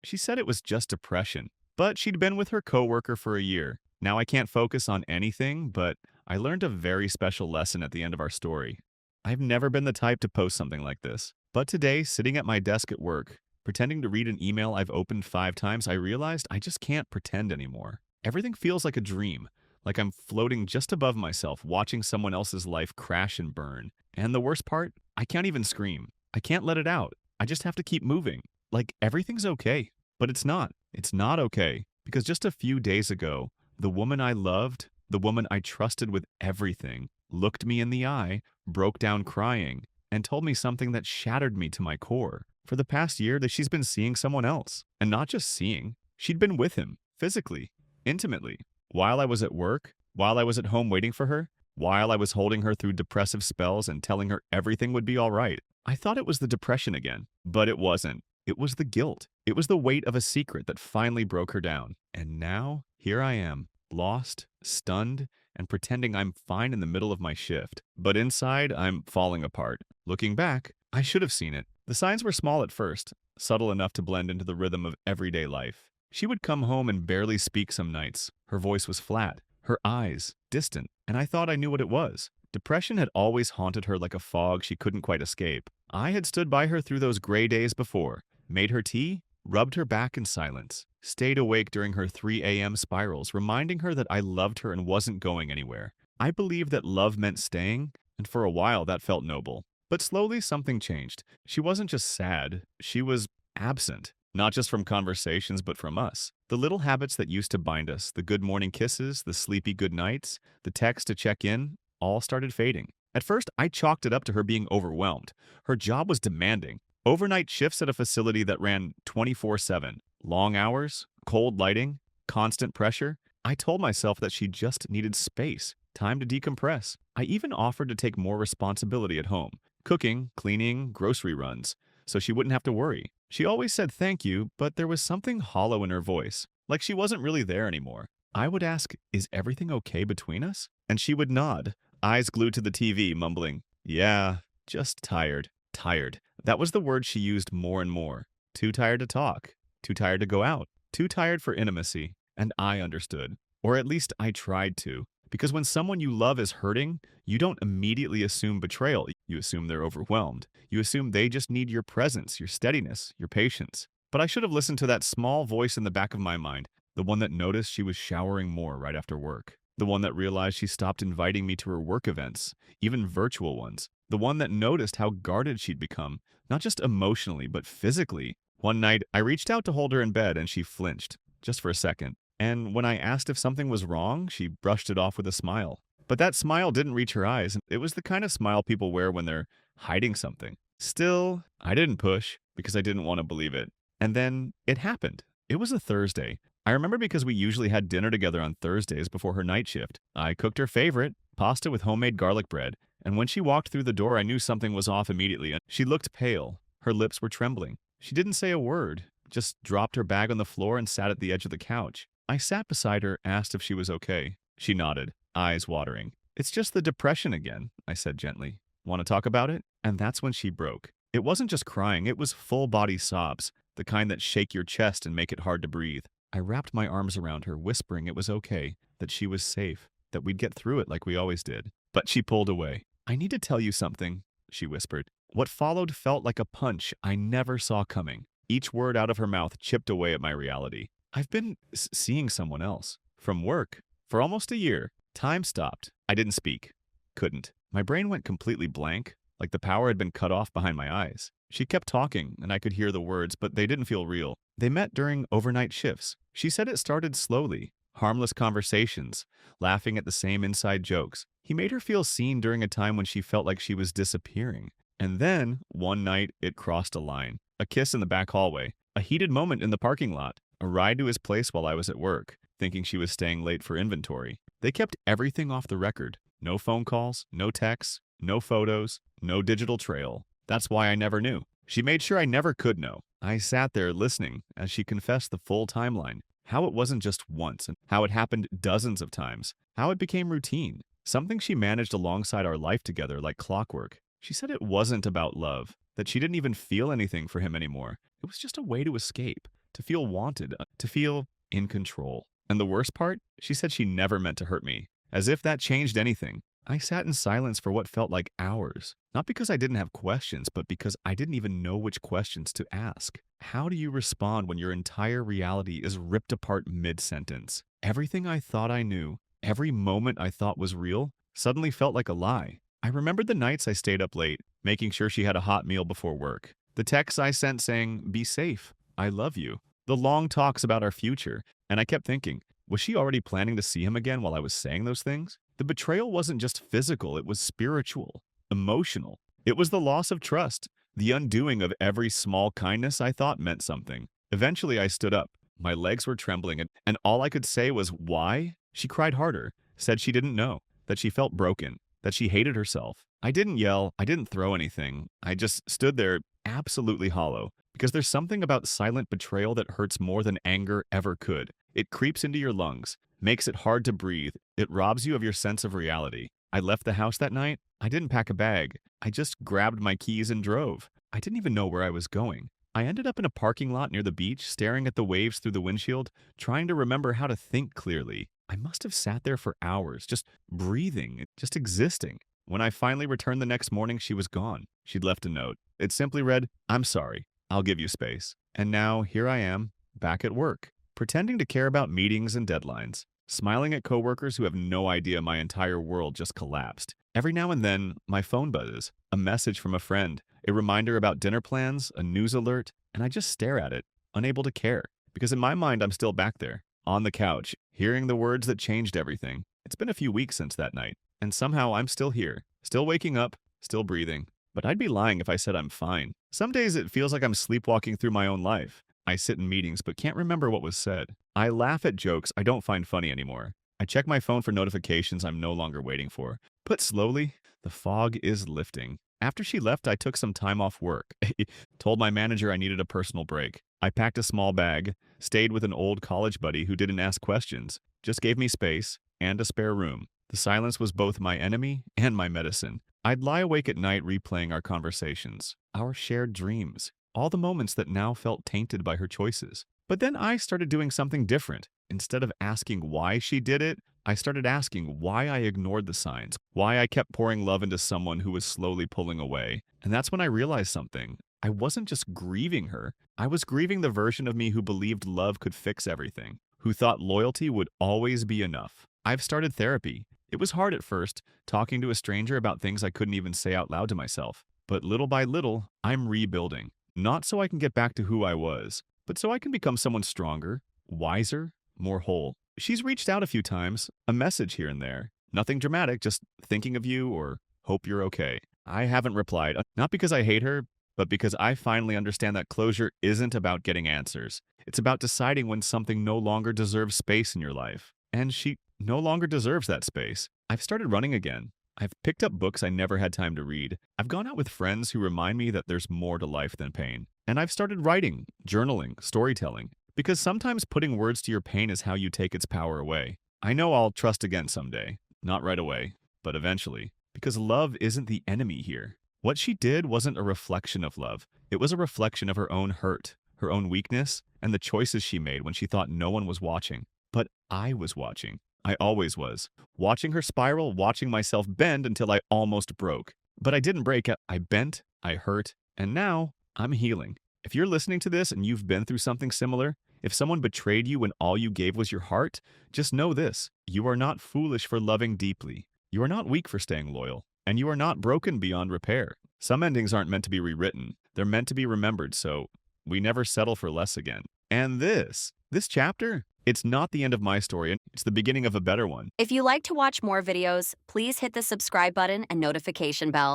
She said it was just depression, but she'd been with her coworker for a year. Now I can't focus on anything, but I learned a very special lesson at the end of our story. I've never been the type to post something like this, but today, sitting at my desk at work, pretending to read an email I've opened 5 times, I realized I just can't pretend anymore. Everything feels like a dream, like I'm floating just above myself, watching someone else's life crash and burn. And the worst part, I can't even scream. I can't let it out. I just have to keep moving. Like everything's okay. But it's not. It's not okay. Because just a few days ago, the woman I loved, the woman I trusted with everything, looked me in the eye, broke down crying, and told me something that shattered me to my core. For the past year, that she's been seeing someone else. And not just seeing, she'd been with him, physically, intimately. While I was at work, while I was at home waiting for her, while I was holding her through depressive spells and telling her everything would be all right. I thought it was the depression again, but it wasn't. It was the guilt. It was the weight of a secret that finally broke her down. And now, here I am, lost, stunned, and pretending I'm fine in the middle of my shift. But inside, I'm falling apart. Looking back, I should have seen it. The signs were small at first, subtle enough to blend into the rhythm of everyday life. She would come home and barely speak some nights. Her voice was flat, her eyes distant, and I thought I knew what it was. Depression had always haunted her like a fog she couldn't quite escape. I had stood by her through those gray days before, made her tea, rubbed her back in silence, stayed awake during her 3 a.m. spirals, reminding her that I loved her and wasn't going anywhere. I believed that love meant staying, and for a while that felt noble. But slowly something changed. She wasn't just sad, she was absent. Not just from conversations, but from us. The little habits that used to bind us, the good morning kisses, the sleepy good nights, the text to check in, all started fading. At first, I chalked it up to her being overwhelmed. Her job was demanding. Overnight shifts at a facility that ran 24/7. Long hours, cold lighting, constant pressure. I told myself that she just needed space, time to decompress. I even offered to take more responsibility at home. Cooking, cleaning, grocery runs, so she wouldn't have to worry. She always said thank you, but there was something hollow in her voice, like she wasn't really there anymore. I would ask, is everything okay between us? And she would nod, eyes glued to the TV, mumbling, yeah, just tired. Tired. That was the word she used more and more. Too tired to talk. Too tired to go out. Too tired for intimacy. And I understood. Or at least I tried to. Because when someone you love is hurting, you don't immediately assume betrayal. You assume they're overwhelmed. You assume they just need your presence, your steadiness, your patience. But I should have listened to that small voice in the back of my mind, the one that noticed she was showering more right after work. The one that realized she stopped inviting me to her work events, even virtual ones. The one that noticed how guarded she'd become, not just emotionally, but physically. One night, I reached out to hold her in bed and she flinched, just for a second. And when I asked if something was wrong, she brushed it off with a smile. But that smile didn't reach her eyes. It was the kind of smile people wear when they're hiding something. Still, I didn't push because I didn't want to believe it. And then it happened. It was a Thursday. I remember because we usually had dinner together on Thursdays before her night shift. I cooked her favorite, pasta with homemade garlic bread. And when she walked through the door, I knew something was off immediately. She looked pale. Her lips were trembling. She didn't say a word, just dropped her bag on the floor and sat at the edge of the couch. I sat beside her, asked if she was okay. She nodded, eyes watering. It's just the depression again, I said gently. Want to talk about it? And that's when she broke. It wasn't just crying, it was full-body sobs, the kind that shake your chest and make it hard to breathe. I wrapped my arms around her, whispering it was okay, that she was safe, that we'd get through it like we always did. But she pulled away. I need to tell you something, she whispered. What followed felt like a punch I never saw coming. Each word out of her mouth chipped away at my reality. I've been seeing someone else. From work. For almost a year. Time stopped. I didn't speak. Couldn't. My brain went completely blank, like the power had been cut off behind my eyes. She kept talking, and I could hear the words, but they didn't feel real. They met during overnight shifts. She said it started slowly. Harmless conversations, laughing at the same inside jokes. He made her feel seen during a time when she felt like she was disappearing. And then, one night, it crossed a line. A kiss in the back hallway. A heated moment in the parking lot. A ride to his place while I was at work, thinking she was staying late for inventory. They kept everything off the record. No phone calls, no texts, no photos, no digital trail. That's why I never knew. She made sure I never could know. I sat there listening as she confessed the full timeline. How it wasn't just once, and how it happened dozens of times. How it became routine. Something she managed alongside our life together like clockwork. She said it wasn't about love, that she didn't even feel anything for him anymore. It was just a way to escape. to feel wanted, to feel in control. And the worst part? She said she never meant to hurt me, as if that changed anything. I sat in silence for what felt like hours, not because I didn't have questions, but because I didn't even know which questions to ask. How do you respond when your entire reality is ripped apart mid-sentence? Everything I thought I knew, every moment I thought was real, suddenly felt like a lie. I remembered the nights I stayed up late, making sure she had a hot meal before work. The texts I sent saying, "Be safe, I love you." The long talks about our future, and I kept thinking, was she already planning to see him again while I was saying those things? The betrayal wasn't just physical, it was spiritual, emotional. It was the loss of trust, the undoing of every small kindness I thought meant something. Eventually, I stood up. My legs were trembling, and all I could say was, "Why?" She cried harder, said she didn't know, that she felt broken, that she hated herself. I didn't yell, I didn't throw anything. I just stood there absolutely hollow, because there's something about silent betrayal that hurts more than anger ever could. It creeps into your lungs, makes it hard to breathe. It robs you of your sense of reality. I left the house that night. I didn't pack a bag. I just grabbed my keys and drove. I didn't even know where I was going. I ended up in a parking lot near the beach, staring at the waves through the windshield, trying to remember how to think clearly. I must have sat there for hours, just breathing, just existing. When I finally returned the next morning, she was gone. She'd left a note. It simply read, "I'm sorry. I'll give you space." And now, here I am, back at work, pretending to care about meetings and deadlines, smiling at coworkers who have no idea my entire world just collapsed. Every now and then, my phone buzzes, a message from a friend, a reminder about dinner plans, a news alert, and I just stare at it, unable to care. Because in my mind, I'm still back there, on the couch, hearing the words that changed everything. It's been a few weeks since that night, and somehow I'm still here, still waking up, still breathing. But I'd be lying if I said I'm fine. Some days it feels like I'm sleepwalking through my own life. I sit in meetings but can't remember what was said. I laugh at jokes I don't find funny anymore. I check my phone for notifications I'm no longer waiting for. Put slowly, the fog is lifting. After she left, I took some time off work. Told my manager I needed a personal break. I packed a small bag, stayed with an old college buddy who didn't ask questions, just gave me space and a spare room. The silence was both my enemy and my medicine. I'd lie awake at night replaying our conversations, our shared dreams, all the moments that now felt tainted by her choices. But then I started doing something different. Instead of asking why she did it, I started asking why I ignored the signs, why I kept pouring love into someone who was slowly pulling away. And that's when I realized something. I wasn't just grieving her. I was grieving the version of me who believed love could fix everything, who thought loyalty would always be enough. I've started therapy. It was hard at first, talking to a stranger about things I couldn't even say out loud to myself. But little by little, I'm rebuilding. Not so I can get back to who I was, but so I can become someone stronger, wiser, more whole. She's reached out a few times, a message here and there. Nothing dramatic, just thinking of you or hope you're okay. I haven't replied, not because I hate her, but because I finally understand that closure isn't about getting answers. It's about deciding when something no longer deserves space in your life. And she no longer deserves that space. I've started running again. I've picked up books I never had time to read. I've gone out with friends who remind me that there's more to life than pain. And I've started writing, journaling, storytelling. Because sometimes putting words to your pain is how you take its power away. I know I'll trust again someday. Not right away, but eventually. Because love isn't the enemy here. What she did wasn't a reflection of love. It was a reflection of her own hurt, her own weakness, and the choices she made when she thought no one was watching. But I was watching. I always was. Watching her spiral, watching myself bend until I almost broke. But I didn't break. I bent, I hurt, and now I'm healing. If you're listening to this and you've been through something similar, if someone betrayed you when all you gave was your heart, just know this. You are not foolish for loving deeply. You are not weak for staying loyal. And you are not broken beyond repair. Some endings aren't meant to be rewritten. They're meant to be remembered, so we never settle for less again. And this chapter, it's not the end of my story. It's the beginning of a better one. If you like to watch more videos, please hit the subscribe button and notification bell.